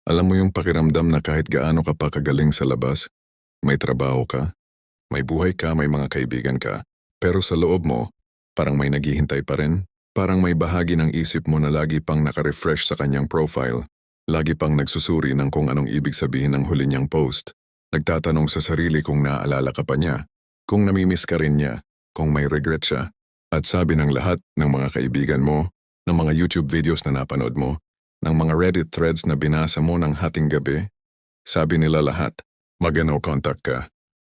Alam mo yung pakiramdam na kahit gaano ka pa kagaling sa labas, may trabaho ka, may buhay ka, may mga kaibigan ka, pero sa loob mo, parang may naghihintay pa rin. Parang may bahagi ng isip mo na lagi pang naka-refresh sa kanyang profile, lagi pang nagsusuri ng kung anong ibig sabihin ng huli niyang post. Nagtatanong sa sarili kung naaalala ka pa niya, kung namimiss ka rin niya, kung may regret siya. At sabi ng lahat ng mga kaibigan mo, ng mga YouTube videos na napanood mo, ng mga Reddit threads na binasa mo ng hating gabi, sabi nila lahat, mag-no contact ka.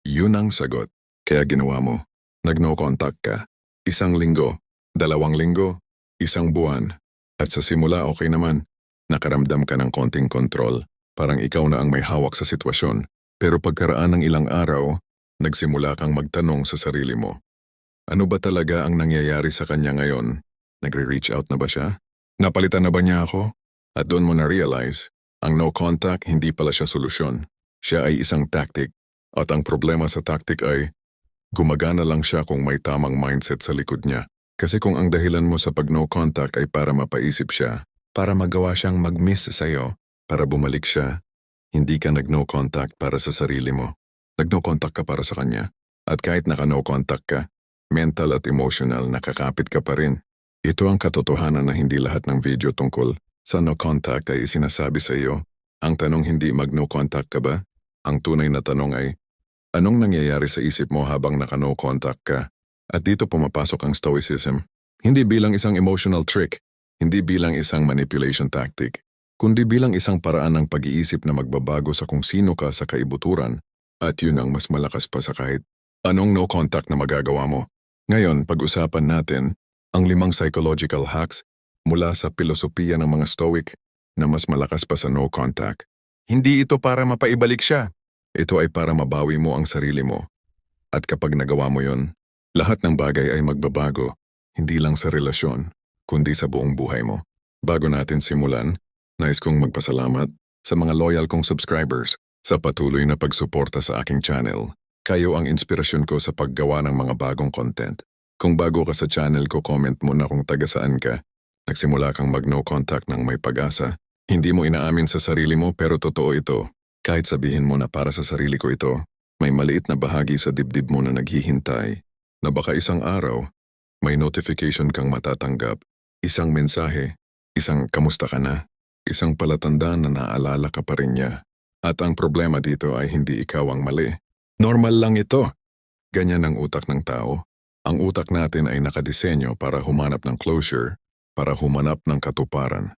Yun ang sagot. Kaya ginawa mo. Nag-no contact ka. 1 linggo, 2 linggo, 1 buwan. At sa simula okay naman, nakaramdam ka ng konting kontrol. Parang ikaw na ang may hawak sa sitwasyon. Pero pagkaraan ng ilang araw, nagsimula kang magtanong sa sarili mo. Ano ba talaga ang nangyayari sa kanya ngayon? Nagre-reach out na ba siya? Napalitan na ba niya ako? At doon mo na-realize, ang no contact hindi pala siya solusyon. Siya ay isang tactic. At ang problema sa tactic ay, gumagana lang siya kung may tamang mindset sa likod niya. Kasi kung ang dahilan mo sa pag-no contact ay para mapaisip siya, para magawa siyang mag-miss sa'yo, para bumalik siya, hindi ka nag-no contact para sa sarili mo. Nag-no contact ka para sa kanya. At kahit naka-no contact ka, mental at emotional nakakapit ka pa rin. Ito ang katotohanan na hindi lahat ng video tungkol sa no contact ay isinasabi sa iyo. Ang tanong hindi mag-no contact ka ba? Ang tunay na tanong ay, anong nangyayari sa isip mo habang naka-no contact ka? At dito pumapasok ang stoicism. Hindi bilang isang emotional trick, hindi bilang isang manipulation tactic, kundi bilang isang paraan ng pag-iisip na magbabago sa kung sino ka sa kaibuturan, at yun ang mas malakas pa sa kahit anong no contact na magagawa mo. Ngayon, pag-usapan natin ang 5 psychological hacks mula sa pilosopiya ng mga Stoic na mas malakas pa sa no contact. Hindi ito para mapaibalik siya. Ito ay para mabawi mo ang sarili mo. At kapag nagawa mo yon, lahat ng bagay ay magbabago, hindi lang sa relasyon, kundi sa buong buhay mo. Bago natin simulan, nais kong magpasalamat sa mga loyal kong subscribers sa patuloy na pagsuporta sa aking channel. Kayo ang inspirasyon ko sa paggawa ng mga bagong content. Kung bago ka sa channel ko, comment mo na kung taga saan ka. Nagsimula kang mag-no contact ng may pag-asa. Hindi mo inaamin sa sarili mo pero totoo ito. Kahit sabihin mo na para sa sarili ko ito, may maliit na bahagi sa dibdib mo na naghihintay na baka isang araw, may notification kang matatanggap, isang mensahe, isang kamusta ka na, isang palatandaan na naalala ka pa rin niya. At ang problema dito ay hindi ikaw ang mali. Normal lang ito. Ganyan ang utak ng tao. Ang utak natin ay nakadisenyo para humanap ng closure, para humanap ng katuparan,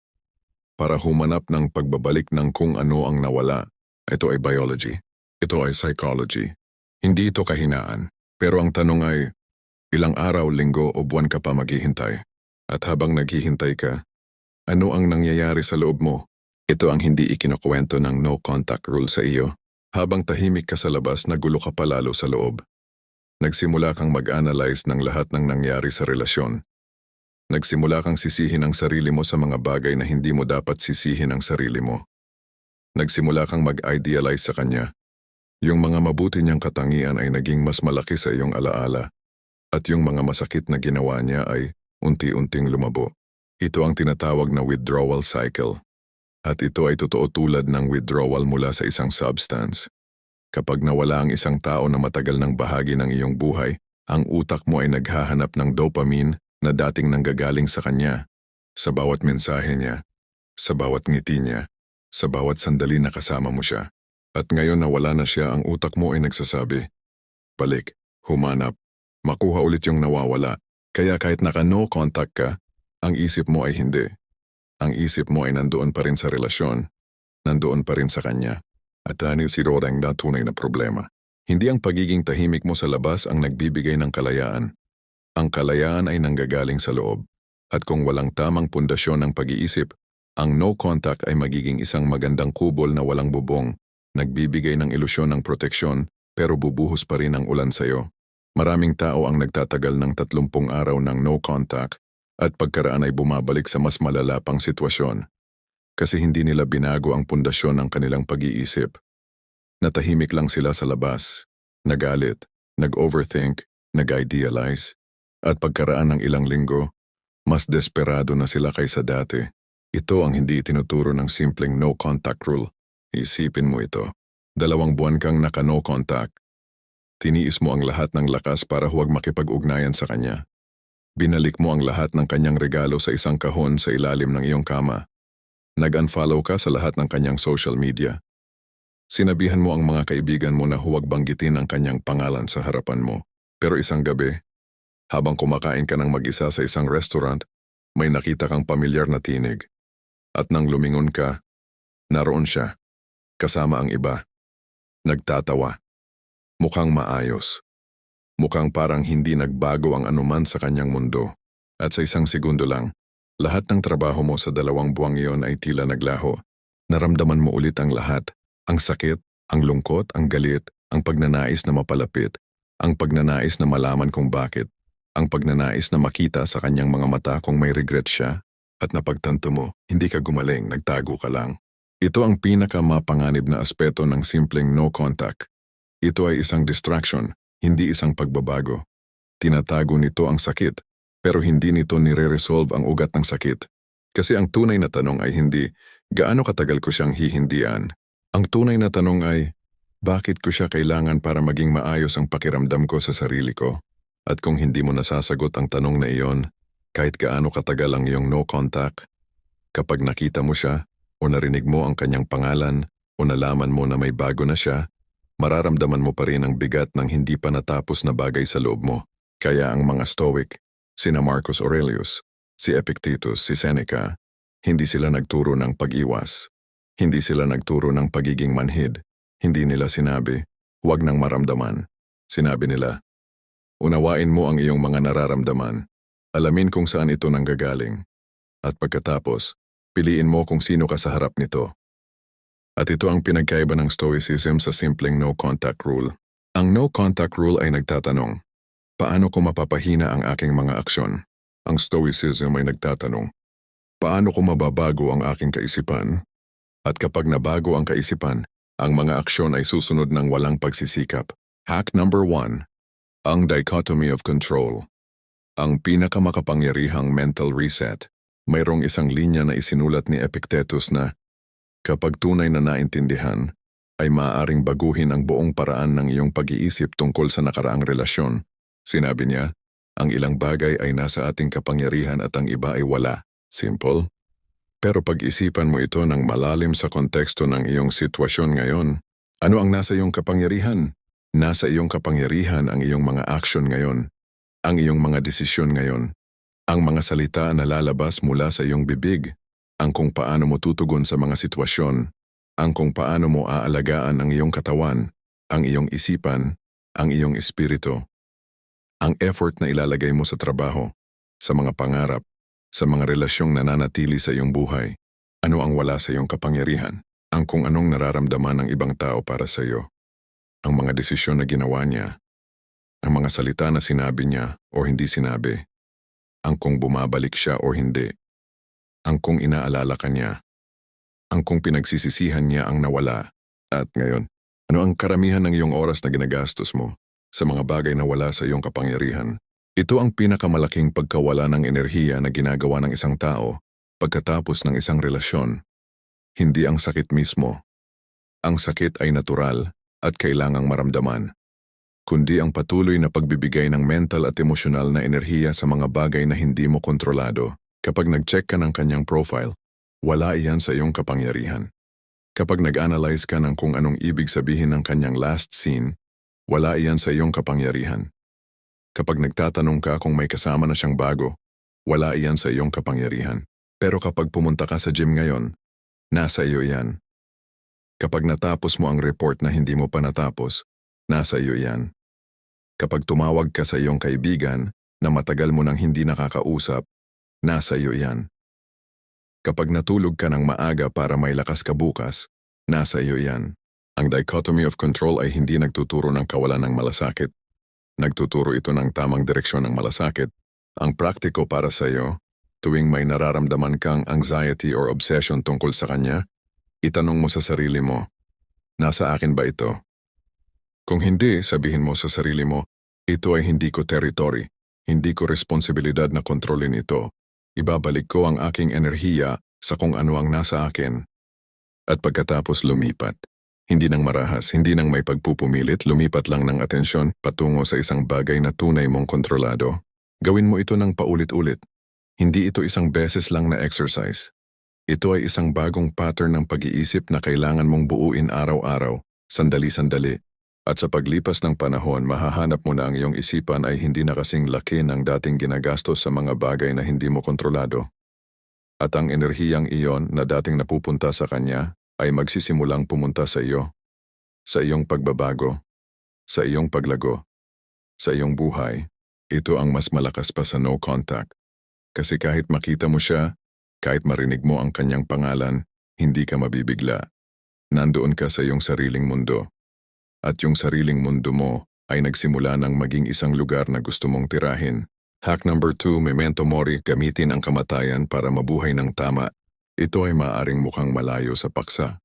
para humanap ng pagbabalik ng kung ano ang nawala. Ito ay biology. Ito ay psychology. Hindi ito kahinaan. Pero ang tanong ay, ilang araw, linggo o buwan ka pa maghihintay? At habang naghihintay ka, ano ang nangyayari sa loob mo? Ito ang hindi ikinukwento ng no contact rule sa iyo. Habang tahimik ka sa labas, nagulo ka pa lalo sa loob. Nagsimula kang mag-analyze ng lahat ng nangyari sa relasyon. Nagsimula kang sisihin ang sarili mo sa mga bagay na hindi mo dapat sisihin ang sarili mo. Nagsimula kang mag-idealize sa kanya. Yung mga mabuti niyang katangian ay naging mas malaki sa iyong alaala. At yung mga masakit na ginawa niya ay unti-unting lumabo. Ito ang tinatawag na withdrawal cycle. At ito ay totoo tulad ng withdrawal mula sa isang substance. Kapag nawala ang isang tao na matagal ng bahagi ng iyong buhay, ang utak mo ay naghahanap ng dopamine na dating nanggagaling sa kanya. Sa bawat mensahe niya, sa bawat ngiti niya, sa bawat sandali na kasama mo siya. At ngayon na wala na siya, ang utak mo ay nagsasabi, balik, humanap, makuha ulit yung nawawala. Kaya kahit naka-no contact ka, ang isip mo ay hindi. Ang isip mo ay nandoon pa rin sa relasyon, nandoon pa rin sa kanya. At si Rorang na tunay na problema. Hindi ang pagiging tahimik mo sa labas ang nagbibigay ng kalayaan. Ang kalayaan ay nanggagaling sa loob. At kung walang tamang pundasyon ng pag-iisip, ang no contact ay magiging isang magandang kubol na walang bubong, nagbibigay ng ilusyon ng proteksyon pero bubuhos pa rin ang ulan sa'yo. Maraming tao ang nagtatagal ng 30 araw ng no contact at pagkaraan ay bumabalik sa mas malala pang sitwasyon. Kasi hindi nila binago ang pundasyon ng kanilang pag-iisip. Natahimik lang sila sa labas, nagalit, nag-overthink, nag-idealize, at pagkaraan ng ilang linggo, mas desperado na sila kaysa dati. Ito ang hindi tinuturo ng simpleng no contact rule. Isipin mo ito. 2 buwan kang naka-no contact. Tiniis mo ang lahat ng lakas para huwag makipag-ugnayan sa kanya. Binalik mo ang lahat ng kanyang regalo sa isang kahon sa ilalim ng iyong kama. Nag-unfollow ka sa lahat ng kanyang social media. Sinabihan mo ang mga kaibigan mo na huwag banggitin ang kanyang pangalan sa harapan mo. Pero isang gabi, habang kumakain ka ng mag-isa sa isang restaurant, may nakita kang pamilyar na tinig. At nang lumingon ka, naroon siya, kasama ang iba. Nagtatawa. Mukhang maayos. Mukhang parang hindi nagbago ang anuman sa kanyang mundo. At sa isang segundo lang, lahat ng trabaho mo sa 2 buwang iyon ay tila naglaho. Naramdaman mo ulit ang lahat. Ang sakit, ang lungkot, ang galit, ang pagnanais na mapalapit, ang pagnanais na malaman kung bakit, ang pagnanais na makita sa kanyang mga mata kung may regret siya, at napagtanto mo, hindi ka gumaling, nagtago ka lang. Ito ang pinakamapanganib na aspeto ng simpleng no contact. Ito ay isang distraction, hindi isang pagbabago. Tinatago nito ang sakit, pero hindi nito nire-resolve ang ugat ng sakit. Kasi ang tunay na tanong ay hindi, gaano katagal ko siyang hihindian? Ang tunay na tanong ay, bakit ko siya kailangan para maging maayos ang pakiramdam ko sa sarili ko? At kung hindi mo nasasagot ang tanong na iyon, kahit gaano katagal ang iyong no contact, kapag nakita mo siya, o narinig mo ang kanyang pangalan, o nalaman mo na may bago na siya, mararamdaman mo pa rin ang bigat ng hindi pa natapos na bagay sa loob mo. Kaya ang mga Stoic, sina Marcus Aurelius, si Epictetus, si Seneca, hindi sila nagturo ng pag-iwas. Hindi sila nagturo ng pagiging manhid. Hindi nila sinabi, huwag nang maramdaman. Sinabi nila, unawain mo ang iyong mga nararamdaman. Alamin kung saan ito nanggagaling. At pagkatapos, piliin mo kung sino ka sa harap nito. At ito ang pinagkaiba ng Stoicism sa simpleng no contact rule. Ang no contact rule ay nagtatanong, paano ko mapapahina ang aking mga aksyon? Ang Stoicism ay nagtatanong, paano ko mababago ang aking kaisipan? At kapag nabago ang kaisipan, ang mga aksyon ay susunod ng walang pagsisikap. Hack number 1. Ang dichotomy of control. Ang pinakamakapangyarihang mental reset. Mayroong isang linya na isinulat ni Epictetus na, kapag tunay na naintindihan, ay maaaring baguhin ang buong paraan ng iyong pag-iisip tungkol sa nakaraang relasyon. Sinabi niya, ang ilang bagay ay nasa ating kapangyarihan at ang iba ay wala. Simple. Pero pag-isipan mo ito ng malalim sa konteksto ng iyong sitwasyon ngayon, ano ang nasa iyong kapangyarihan? Nasa iyong kapangyarihan ang iyong mga aksyon ngayon, ang iyong mga desisyon ngayon, ang mga salita na lalabas mula sa iyong bibig, ang kung paano mo tutugon sa mga sitwasyon, ang kung paano mo aalagaan ang iyong katawan, ang iyong isipan, ang iyong espiritu, ang effort na ilalagay mo sa trabaho, sa mga pangarap, sa mga relasyong nananatili sa iyong buhay. Ano ang wala sa iyong kapangyarihan? Ang kung anong nararamdaman ng ibang tao para sa iyo. Ang mga desisyon na ginawa niya. Ang mga salita na sinabi niya o hindi sinabi. Ang kung bumabalik siya o hindi. Ang kung inaalala ka niya. Ang kung pinagsisisihan niya ang nawala. At ngayon, ano ang karamihan ng iyong oras na ginagastos mo sa mga bagay na wala sa iyong kapangyarihan? Ito ang pinakamalaking pagkawala ng enerhiya na ginagawa ng isang tao pagkatapos ng isang relasyon. Hindi ang sakit mismo. Ang sakit ay natural at kailangang maramdaman. Kundi ang patuloy na pagbibigay ng mental at emosyonal na enerhiya sa mga bagay na hindi mo kontrolado. Kapag nag-check ka ng kanyang profile, wala iyan sa iyong kapangyarihan. Kapag nag-analyze ka ng kung anong ibig sabihin ng kanyang last scene, wala iyan sa iyong kapangyarihan. Kapag nagtatanong ka kung may kasama na siyang bago, wala iyan sa iyong kapangyarihan. Pero kapag pumunta ka sa gym ngayon, nasa iyo iyan. Kapag natapos mo ang report na hindi mo pa natapos, nasa iyo iyan. Kapag tumawag ka sa iyong kaibigan na matagal mo nang hindi nakakausap, nasa iyo iyan. Kapag natulog ka ng maaga para may lakas ka bukas, nasa iyo iyan. Ang dichotomy of control ay hindi nagtuturo ng kawalan ng malasakit. Nagtuturo ito ng tamang direksyon ng malasakit. Ang praktiko para sa iyo, tuwing may nararamdaman kang anxiety or obsession tungkol sa kanya, itanong mo sa sarili mo, nasa akin ba ito? Kung hindi, sabihin mo sa sarili mo, ito ay hindi ko territory, hindi ko responsibilidad na kontrolin ito. Ibabalik ko ang aking enerhiya sa kung ano ang nasa akin. At pagkatapos lumipat. Hindi nang marahas, hindi nang may pagpupumilit, lumipat lang ng atensyon patungo sa isang bagay na tunay mong kontrolado. Gawin mo ito ng paulit-ulit. Hindi ito isang beses lang na exercise. Ito ay isang bagong pattern ng pag-iisip na kailangan mong buuin araw-araw, sandali-sandali. At sa paglipas ng panahon, mahahanap mo na ang iyong isipan ay hindi na kasing laki ng dating ginagastos sa mga bagay na hindi mo kontrolado. At ang enerhiyang iyon na dating napupunta sa kanya ay magsisimulang pumunta sa iyo, sa iyong pagbabago, sa iyong paglago, sa iyong buhay. Ito ang mas malakas pa sa no contact. Kasi kahit makita mo siya, kahit marinig mo ang kanyang pangalan, hindi ka mabibigla. Nandoon ka sa iyong sariling mundo. At yung sariling mundo mo ay nagsimula ng maging isang lugar na gusto mong tirahin. Hack number 2, memento mori, gamitin ang kamatayan para mabuhay ng tama. Ito ay maaaring mukhang malayo sa paksa.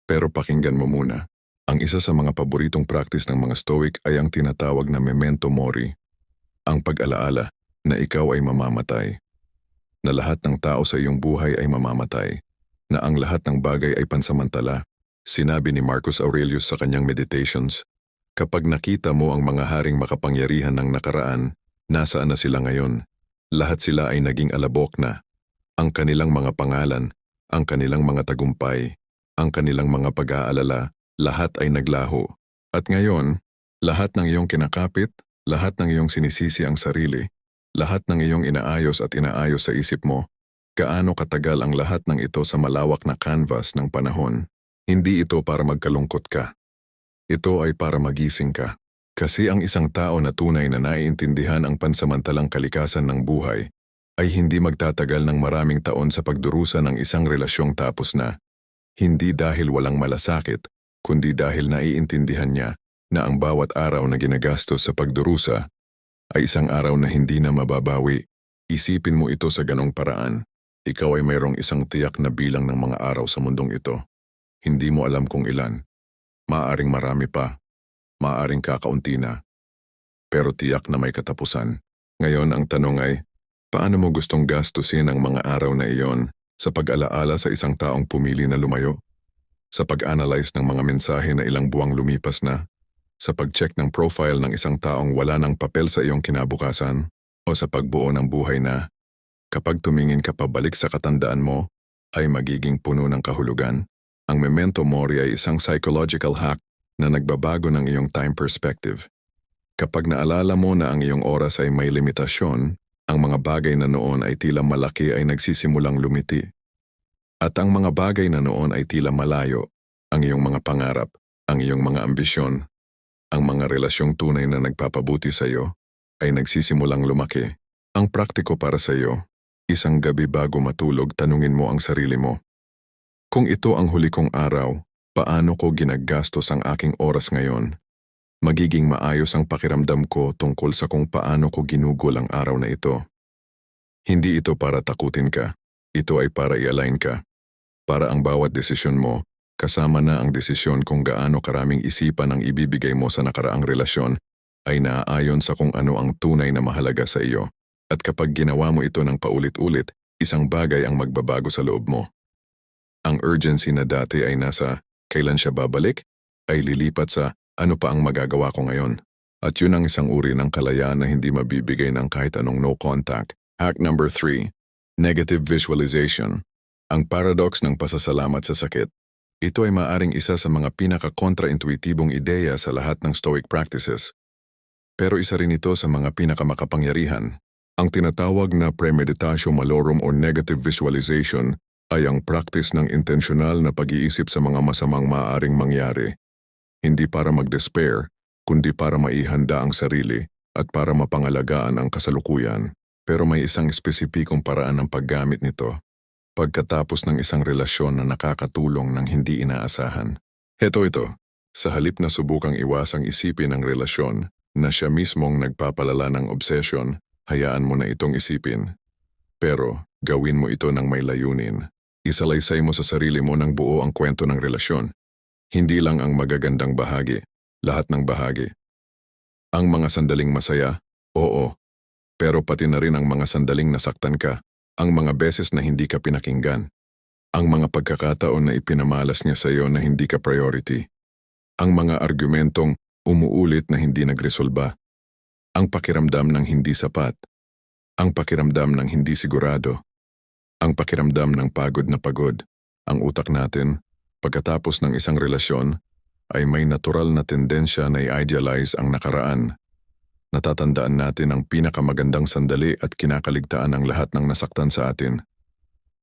Pero pakinggan mo muna. Ang isa sa mga paboritong practice ng mga Stoic ay ang tinatawag na memento mori. Ang pag-alaala na ikaw ay mamamatay. Na lahat ng tao sa iyong buhay ay mamamatay. Na ang lahat ng bagay ay pansamantala. Sinabi ni Marcus Aurelius sa kanyang Meditations, kapag nakita mo ang mga haring makapangyarihan ng nakaraan, nasaan na sila ngayon? Lahat sila ay naging alabok na. Ang kanilang mga pangalan, ang kanilang mga tagumpay, ang kanilang mga pag-aalala, lahat ay naglaho. At ngayon, lahat ng iyong kinakapit, lahat ng iyong sinisisi ang sarili, lahat ng iyong inaayos at inaayos sa isip mo, gaano katagal ang lahat ng ito sa malawak na canvas ng panahon. Hindi ito para magkalungkot ka. Ito ay para magising ka. Kasi ang isang tao na tunay na naiintindihan ang pansamantalang kalikasan ng buhay ay hindi magtatagal ng maraming taon sa pagdurusa ng isang relasyong tapos na. Hindi dahil walang malasakit, kundi dahil naiintindihan niya na ang bawat araw na ginagastos sa pagdurusa ay isang araw na hindi na mababawi. Isipin mo ito sa ganong paraan. Ikaw ay mayroong isang tiyak na bilang ng mga araw sa mundong ito. Hindi mo alam kung ilan. Maaaring marami pa. Maaaring kakaunti na. Pero tiyak na may katapusan. Ngayon ang tanong ay, paano mo gustong gastusin ang mga araw na iyon sa pag-alaala sa isang taong pumili na lumayo? Sa pag-analyze ng mga mensahe na ilang buwang lumipas na? Sa pag-check ng profile ng isang taong wala ng papel sa iyong kinabukasan? O sa pagbuo ng buhay na, kapag tumingin ka pabalik sa katandaan mo, ay magiging puno ng kahulugan? Ang memento mori ay isang psychological hack na nagbabago ng iyong time perspective. Kapag naalala mo na ang iyong oras ay may limitasyon, ang mga bagay na noon ay tila malaki ay nagsisimulang lumiti. At ang mga bagay na noon ay tila malayo, ang iyong mga pangarap, ang iyong mga ambisyon, ang mga relasyong tunay na nagpapabuti sa iyo, ay nagsisimulang lumaki. Ang praktiko para sa iyo, isang gabi bago matulog tanungin mo ang sarili mo. Kung ito ang huli kong araw, paano ko ginagastos ang aking oras ngayon? Magiging maayos ang pakiramdam ko tungkol sa kung paano ko ginugol ang araw na ito. Hindi ito para takutin ka. Ito ay para i-align ka. Para ang bawat desisyon mo, kasama na ang desisyon kung gaano karaming isipan ang ibibigay mo sa nakaraang relasyon, ay naaayon sa kung ano ang tunay na mahalaga sa iyo. At kapag ginawa mo ito ng paulit-ulit, isang bagay ang magbabago sa loob mo. Ang urgency na dati ay nasa kailan siya babalik, ay lilipat sa ano pa ang magagawa ko ngayon. At yun ang isang uri ng kalayaan na hindi mabibigay ng kahit anong no contact. Hack number 3. Negative visualization. Ang paradox ng pasasalamat sa sakit. Ito ay maaring isa sa mga pinaka-kontra-intuitibong ideya sa lahat ng Stoic practices. Pero isa rin ito sa mga pinakamakapangyarihan. Ang tinatawag na premeditatio malorum o negative visualization ay ang practice ng intensyonal na pag-iisip sa mga masamang maaaring mangyari. Hindi para mag-despair, kundi para maihanda ang sarili at para mapangalagaan ang kasalukuyan. Pero may isang espesipikong paraan ng paggamit nito. Pagkatapos ng isang relasyon na nakakatulong ng hindi inaasahan. Heto ito, sa halip na subukang iwasang isipin ang relasyon na siya mismong nagpapalala ng obsession, hayaan mo na itong isipin. Pero gawin mo ito ng may layunin. Isalaysay mo sa sarili mo ng buo ang kwento ng relasyon. Hindi lang ang magagandang bahagi, lahat ng bahagi. Ang mga sandaling masaya, oo. Pero pati na rin ang mga sandaling nasaktan ka, ang mga beses na hindi ka pinakinggan, Ang mga pagkakataon na ipinamalas niya sa iyo na hindi ka priority. Ang mga argumentong umuulit na hindi nagresolba. Ang pakiramdam ng hindi sapat. Ang pakiramdam ng hindi sigurado. Ang pakiramdam ng pagod na pagod. Ang utak natin, pagkatapos ng isang relasyon, ay may natural na tendensya na i-idealize ang nakaraan. Natatandaan natin ang pinakamagandang sandali at kinakaligtaan ang lahat ng nasaktan sa atin.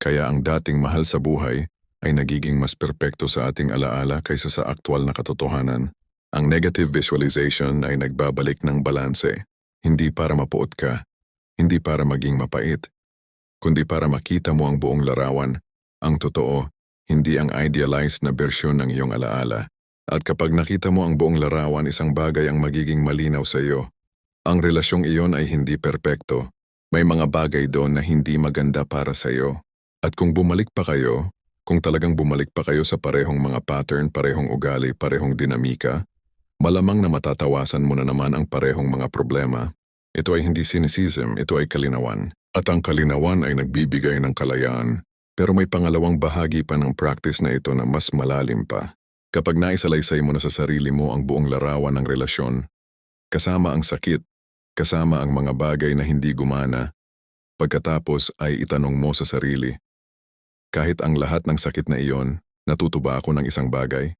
Kaya ang dating mahal sa buhay ay nagiging mas perpekto sa ating alaala kaysa sa aktwal na katotohanan. Ang negative visualization ay nagbabalik ng balanse, hindi para mapuot ka, hindi para maging mapait, kundi para makita mo ang buong larawan, ang totoo, hindi ang idealized na bersyon ng iyong alaala. At kapag nakita mo ang buong larawan, isang bagay ang magiging malinaw sa iyo. Ang relasyong iyon ay hindi perpekto. May mga bagay doon na hindi maganda para sa iyo. At kung bumalik pa kayo, kung talagang bumalik pa kayo sa parehong mga pattern, parehong ugali, parehong dinamika, malamang na matatawasan mo na naman ang parehong mga problema. Ito ay hindi cynicism, ito ay kalinawan. At ang kalinawan ay nagbibigay ng kalayaan. Pero may pangalawang bahagi pa ng practice na ito na mas malalim pa. Kapag naisalaysay mo na sa sarili mo ang buong larawan ng relasyon, kasama ang sakit, kasama ang mga bagay na hindi gumana, pagkatapos ay itanong mo sa sarili, kahit ang lahat ng sakit na iyon, natuto ba ako ng isang bagay?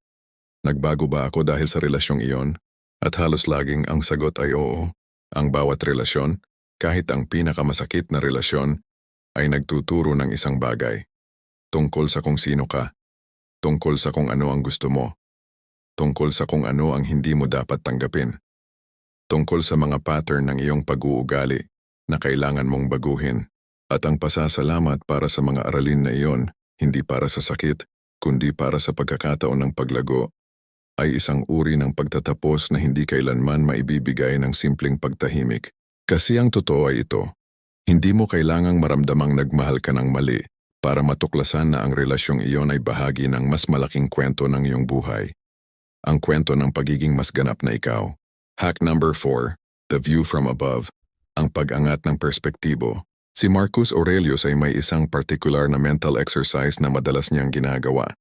Nagbago ba ako dahil sa relasyong iyon? At halos laging ang sagot ay oo. Ang bawat relasyon, kahit ang pinakamasakit na relasyon, ay nagtuturo ng isang bagay. Tungkol sa kung sino ka. Tungkol sa kung ano ang gusto mo. Tungkol sa kung ano ang hindi mo dapat tanggapin. Tungkol sa mga pattern ng iyong pag-uugali na kailangan mong baguhin. At ang pasasalamat para sa mga aralin na iyon, hindi para sa sakit, kundi para sa pagkakataon ng paglago, ay isang uri ng pagtatapos na hindi kailanman maibibigay ng simpleng pagtahimik. Kasi ang totoo ay ito, hindi mo kailangang maramdamang nagmahal ka ng mali para matuklasan na ang relasyong iyon ay bahagi ng mas malaking kwento ng iyong buhay. Ang kwento ng pagiging mas ganap na ikaw. Hack number 4, the view from above, ang pag-angat ng perspektibo. Si Marcus Aurelius ay may isang particular na mental exercise na madalas niyang ginagawa.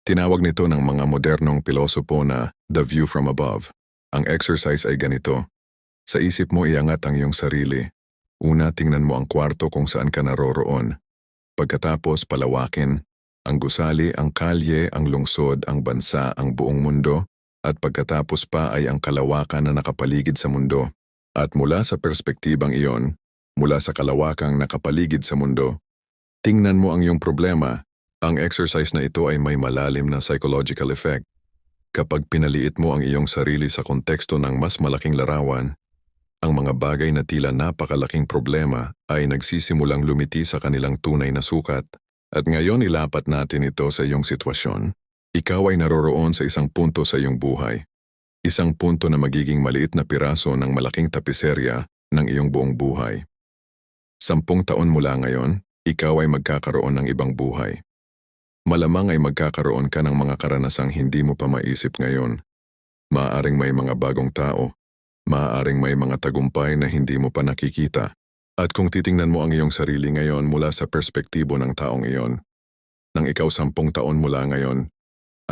Tinawag nito ng mga modernong pilosopo na the view from above. Ang exercise ay ganito. Sa isip mo iangat ang iyong sarili. Una, tingnan mo ang kwarto kung saan ka naroroon. Pagkatapos palawakin, ang gusali, ang kalye, ang lungsod, ang bansa, ang buong mundo, at pagkatapos pa ay ang kalawakan na nakapaligid sa mundo. At mula sa perspektibang iyon, mula sa kalawakang nakapaligid sa mundo, tingnan mo ang iyong problema. Ang exercise na ito ay may malalim na psychological effect. Kapag pinaliit mo ang iyong sarili sa konteksto ng mas malaking larawan, ang mga bagay na tila napakalaking problema ay nagsisimulang lumiti sa kanilang tunay na sukat. At ngayon ilapat natin ito sa iyong sitwasyon. Ikaw ay naroroon sa isang punto sa iyong buhay. Isang punto na magiging maliit na piraso ng malaking tapiserya ng iyong buong buhay. 10 taon mula ngayon, ikaw ay magkakaroon ng ibang buhay. Malamang ay magkakaroon ka ng mga karanasang hindi mo pa maisip ngayon. Maaaring may mga bagong tao. Maaaring may mga tagumpay na hindi mo pa nakikita. At kung titingnan mo ang iyong sarili ngayon mula sa perspektibo ng taong iyon, nang ikaw 10 taon mula ngayon,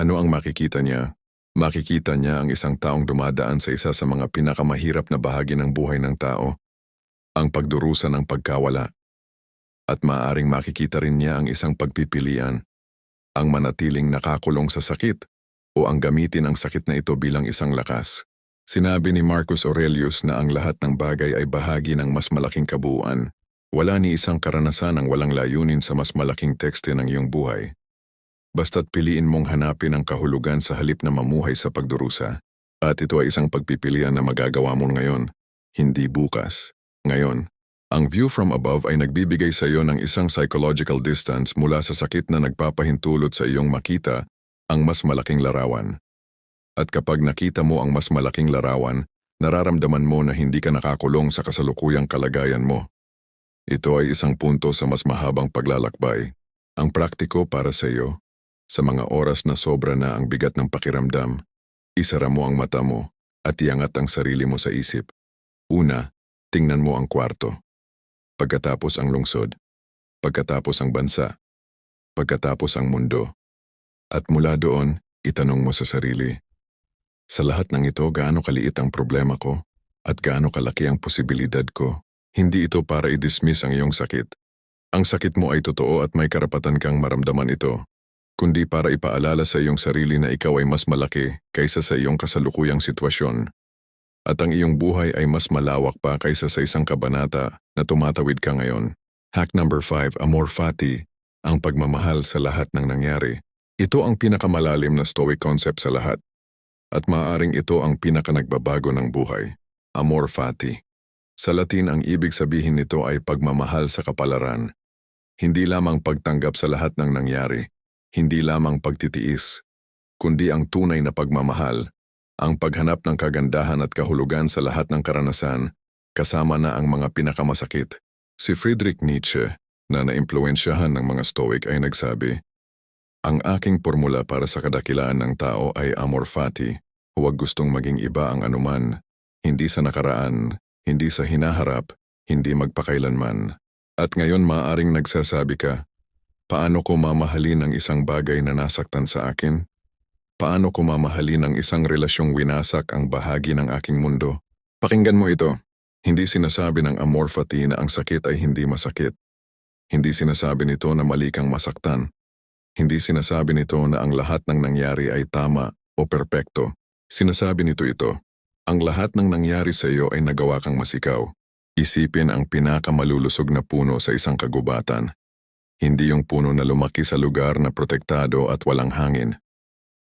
ano ang makikita niya? Makikita niya ang isang taong dumadaan sa isa sa mga pinakamahirap na bahagi ng buhay ng tao, ang pagdurusa ng pagkawala. At maaaring makikita rin niya ang isang pagpipilian, ang manatiling nakakulong sa sakit o ang gamitin ang sakit na ito bilang isang lakas. Sinabi ni Marcus Aurelius na ang lahat ng bagay ay bahagi ng mas malaking kabuuan. Wala ni isang karanasan ang walang layunin sa mas malaking tekste ng iyong buhay. Basta't piliin mong hanapin ang kahulugan sa halip na mamuhay sa pagdurusa. At ito ay isang pagpipilian na magagawa mo ngayon, hindi bukas. Ngayon, ang view from above ay nagbibigay sa iyo ng isang psychological distance mula sa sakit na nagpapahintulot sa iyong makita ang mas malaking larawan. At kapag nakita mo ang mas malaking larawan, nararamdaman mo na hindi ka nakakulong sa kasalukuyang kalagayan mo. Ito ay isang punto sa mas mahabang paglalakbay. Ang praktiko para sa iyo, sa mga oras na sobra na ang bigat ng pakiramdam, isara mo ang mata mo at iangat ang sarili mo sa isip. Una, tingnan mo ang kwarto. Pagkatapos ang lungsod. Pagkatapos ang bansa. pagkatapos ang mundo. At mula doon, itanong mo sa sarili, sa lahat ng ito gaano kaliit ang problema ko at gaano kalaki ang posibilidad ko. Hindi ito para i-dismiss ang iyong sakit. Ang sakit mo ay totoo at may karapatan kang maramdaman ito, kundi para ipaalala sa iyong sarili na ikaw ay mas malaki kaysa sa iyong kasalukuyang sitwasyon. At ang iyong buhay ay mas malawak pa kaysa sa isang kabanata na tumatawid ka ngayon. Hack number 5, Amor Fati, ang pagmamahal sa lahat ng nangyari. Ito ang pinakamalalim na Stoic concept sa lahat. At maaaring ito ang pinakanagbabago ng buhay. Amor Fati. Sa Latin ang ibig sabihin nito ay pagmamahal sa kapalaran. Hindi lamang pagtanggap sa lahat ng nangyari, hindi lamang pagtitiis, kundi ang tunay na pagmamahal, ang paghanap ng kagandahan at kahulugan sa lahat ng karanasan, kasama na ang mga pinakamasakit. Si Friedrich Nietzsche, na naimpluwensyahan ng mga Stoic ay nagsabi, ang aking formula para sa kadakilaan ng tao ay amor fati, huwag gustong maging iba ang anuman, hindi sa nakaraan, hindi sa hinaharap, hindi magpakailanman. At ngayon maaring nagsasabi ka, paano ko mamahalin ang isang bagay na nasaktan sa akin? Paano ko mamahalin ang isang relasyong winasak ang bahagi ng aking mundo? Pakinggan mo ito. Hindi sinasabi ng amor fati na ang sakit ay hindi masakit. Hindi sinasabi nito na mali kang masaktan. Hindi sinasabi nito na ang lahat ng nangyari ay tama o perpekto. Sinasabi nito ito, ang lahat ng nangyari sa iyo ay nagawa kang masikaw. Isipin ang pinakamalulusog na puno sa isang kagubatan. Hindi yung puno na lumaki sa lugar na protektado at walang hangin,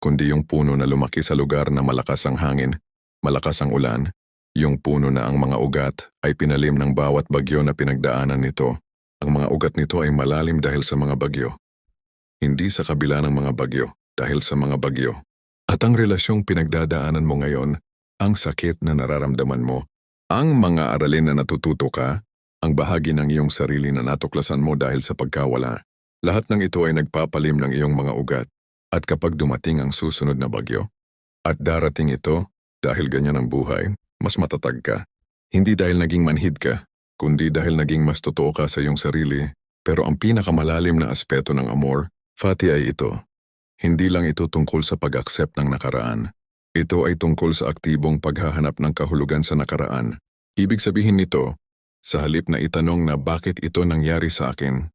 kundi yung puno na lumaki sa lugar na malakas ang hangin, malakas ang ulan, yung puno na ang mga ugat ay pinalim ng bawat bagyo na pinagdaanan nito. Ang mga ugat nito ay malalim dahil sa mga bagyo. Hindi sa kabila ng mga bagyo, dahil sa mga bagyo. At ang relasyong pinagdadaanan mo ngayon, ang sakit na nararamdaman mo, ang mga aralin na natututo ka, ang bahagi ng iyong sarili na natuklasan mo dahil sa pagkawala, lahat ng ito ay nagpapalim ng iyong mga ugat. At kapag dumating ang susunod na bagyo, at darating ito, dahil ganyan ang buhay, mas matatag ka. Hindi dahil naging manhid ka, kundi dahil naging mas totoo ka sa iyong sarili. Pero ang pinakamalalim na aspeto ng amor, Fati ay ito. Hindi lang ito tungkol sa pag-accept ng nakaraan. Ito ay tungkol sa aktibong paghahanap ng kahulugan sa nakaraan. Ibig sabihin nito, sa halip na itanong na bakit ito nangyari sa akin,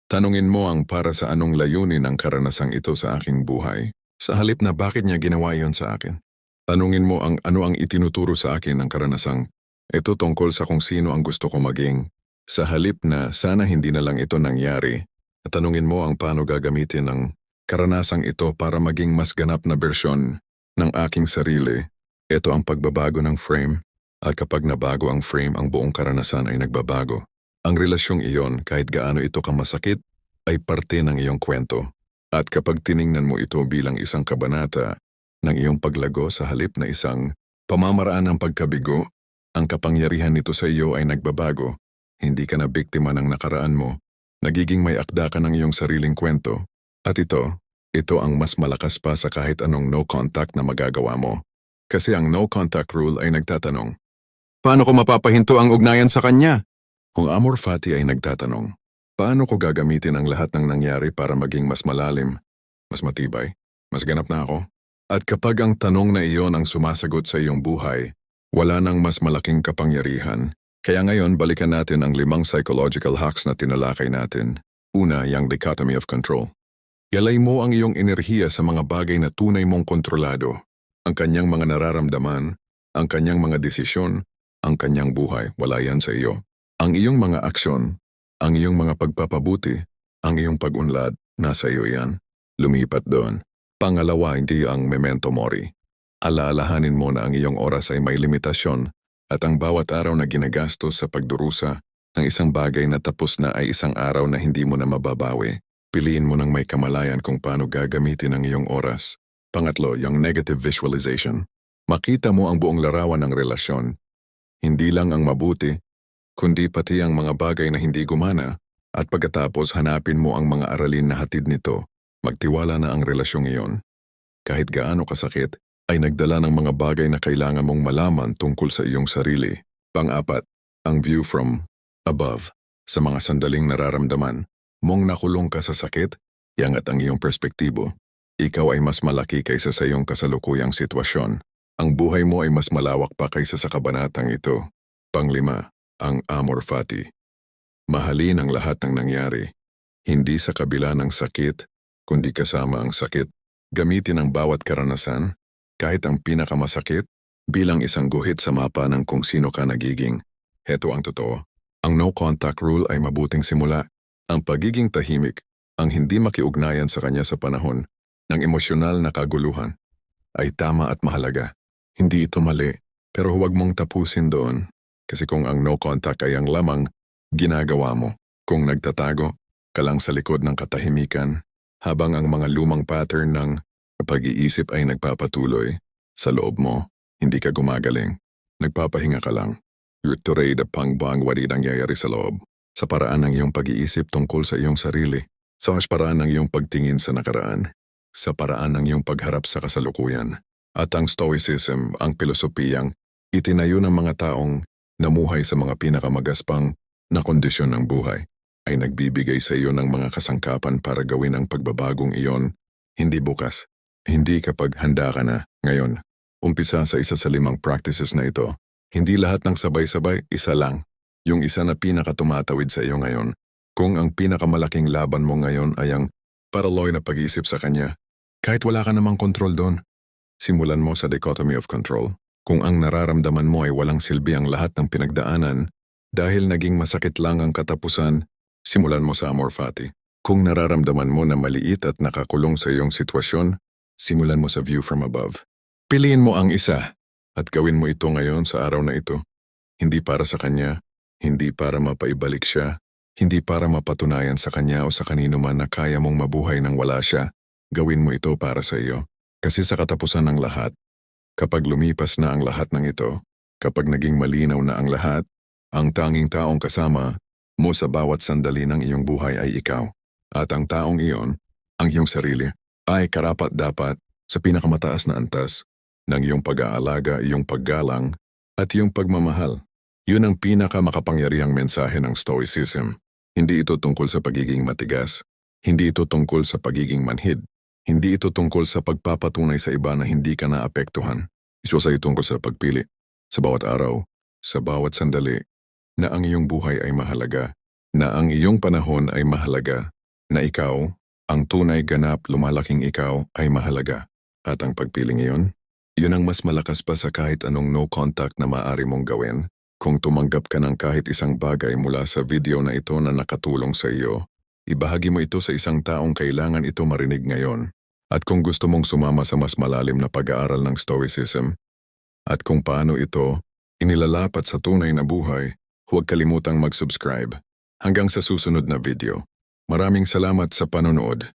tanungin mo ang para sa anong layunin ng karanasang ito sa aking buhay. Sa halip na bakit niya ginawa iyon sa akin. Tanungin mo ang ano ang itinuturo sa akin ng karanasang ito tungkol sa kung sino ang gusto ko maging. Sa halip na sana hindi na lang ito nangyari, tanungin mo ang paano gagamitin ng karanasang ito para maging mas ganap na bersyon ng aking sarili. Ito ang pagbabago ng frame, at kapag nabago ang frame, ang buong karanasan ay nagbabago. Ang relasyong iyon, kahit gaano ito kamasakit, ay parte ng iyong kwento. At kapag tiningnan mo ito bilang isang kabanata ng iyong paglago sa halip na isang pamamaraan ng pagkabigo, ang kapangyarihan nito sa iyo ay nagbabago. Hindi ka na biktima ng nakaraan mo, nagiging may akda ka ng iyong sariling kwento. At ito ang mas malakas pa sa kahit anong no contact na magagawa mo. Kasi ang no contact rule ay nagtatanong, paano ko mapapahinto ang ugnayan sa kanya? Ang amor fati ay nagtatanong, paano ko gagamitin ang lahat ng nangyari para maging mas malalim, mas matibay, mas ganap na ako? At kapag ang tanong na iyon ang sumasagot sa iyong buhay, wala nang mas malaking kapangyarihan. Kaya ngayon balikan natin ang 5 psychological hacks na tinalakay natin. Una, yung dichotomy of control. Yalay mo ang iyong enerhiya sa mga bagay na tunay mong kontrolado. Ang kanyang mga nararamdaman, ang kanyang mga desisyon, ang kanyang buhay, wala yan sa iyo. Ang iyong mga aksyon, ang iyong mga pagpapabuti, ang iyong pag-unlad, nasa iyo yan. Lumipat doon. Pangalawa, hindi ang memento mori. Alaalahanin mo na ang iyong oras ay may limitasyon at ang bawat araw na ginagastos sa pagdurusa ng isang bagay na tapos na ay isang araw na hindi mo na mababawi. Piliin mo ng may kamalayan kung paano gagamitin ang iyong oras. Pangatlo, yung negative visualization. Makita mo ang buong larawan ng relasyon. Hindi lang ang mabuti, kundi pati ang mga bagay na hindi gumana, at pagkatapos hanapin mo ang mga aralin na hatid nito. Magtiwala na ang relasyong iyon. Kahit gaano kasakit, ay nagdala ng mga bagay na kailangan mong malaman tungkol sa iyong sarili. Pang-apat, ang view from above. Sa mga sandaling nararamdaman mong nakulong ka sa sakit, iangat ang iyong perspektibo. Ikaw ay mas malaki kaysa sa iyong kasalukuyang sitwasyon. Ang buhay mo ay mas malawak pa kaysa sa kabanatang ito. Panglima, ang amor fati. Mahalin ang lahat ng nangyari. Hindi sa kabila ng sakit, kundi kasama ang sakit. Gamitin ang bawat karanasan, kahit ang pinakamasakit, bilang isang guhit sa mapa ng kung sino ka nagiging. Heto ang totoo. Ang no contact rule ay mabuting simula. Ang pagiging tahimik, ang hindi makiugnayan sa kanya sa panahon ng emosyonal na kaguluhan, ay tama at mahalaga. Hindi ito mali, pero huwag mong tapusin doon. Kasi kung ang no contact ay ang lamang ginagawa mo, kung nagtatago ka lang sa likod ng katahimikan, habang ang mga lumang pattern ng pag-iisip ay nagpapatuloy, sa loob mo, hindi ka gumagaling. Nagpapahinga ka lang. You're turay na pangbang wari nangyayari sa loob. Sa paraan ng iyong pag-iisip tungkol sa iyong sarili. Sa paraan ng iyong pagtingin sa nakaraan. Sa paraan ng iyong pagharap sa kasalukuyan. At ang Stoicism, ang pilosopiyang itinayo ng mga taong namuhay sa mga pinakamagaspang na kondisyon ng buhay, ay nagbibigay sa iyo ng mga kasangkapan para gawin ang pagbabagong iyon, hindi bukas, hindi kapag handa ka na, ngayon. Umpisa sa isa sa 5 practices na ito. Hindi lahat ng sabay-sabay, isa lang. Yung isa na pinakatumatawid sa iyo ngayon. Kung ang pinakamalaking laban mo ngayon ay ang paraloy na pag-iisip sa kanya, kahit wala ka namang kontrol doon, simulan mo sa dichotomy of control. Kung ang nararamdaman mo ay walang silbi ang lahat ng pinagdaanan, dahil naging masakit lang ang katapusan, simulan mo sa amor fati. Kung nararamdaman mo na maliit at nakakulong sa iyong sitwasyon, simulan mo sa view from above. Piliin mo ang isa at gawin mo ito ngayon sa araw na ito. Hindi para sa kanya, hindi para mapaibalik siya, hindi para mapatunayan sa kanya o sa kanino man na kaya mong mabuhay nang wala siya. Gawin mo ito para sa iyo. Kasi sa katapusan ng lahat, kapag lumipas na ang lahat ng ito, kapag naging malinaw na ang lahat, ang tanging taong kasama mo sa bawat sandali ng iyong buhay ay ikaw. At ang taong iyon, ang iyong sarili, ay karapat-dapat sa pinakamataas na antas ng iyong pag-aalaga, iyong paggalang, at iyong pagmamahal. Yun ang pinakamakapangyarihang mensahe ng Stoicism. Hindi ito tungkol sa pagiging matigas. Hindi ito tungkol sa pagiging manhid. Hindi ito tungkol sa pagpapatunay sa iba na hindi ka naapektuhan. Ito ay tungkol sa pagpili, sa bawat araw, sa bawat sandali, na ang iyong buhay ay mahalaga, na ang iyong panahon ay mahalaga, na ikaw, ang tunay ganap lumalaking ikaw ay mahalaga. At ang pagpiling iyon, yun ang mas malakas pa sa kahit anong no contact na maaari mong gawin. Kung tumanggap ka ng kahit isang bagay mula sa video na ito na nakatulong sa iyo, ibahagi mo ito sa isang taong kailangan ito marinig ngayon. At kung gusto mong sumama sa mas malalim na pag-aaral ng Stoicism, at kung paano ito inilalapat sa tunay na buhay, huwag kalimutang mag-subscribe. Hanggang sa susunod na video. Maraming salamat sa panonood.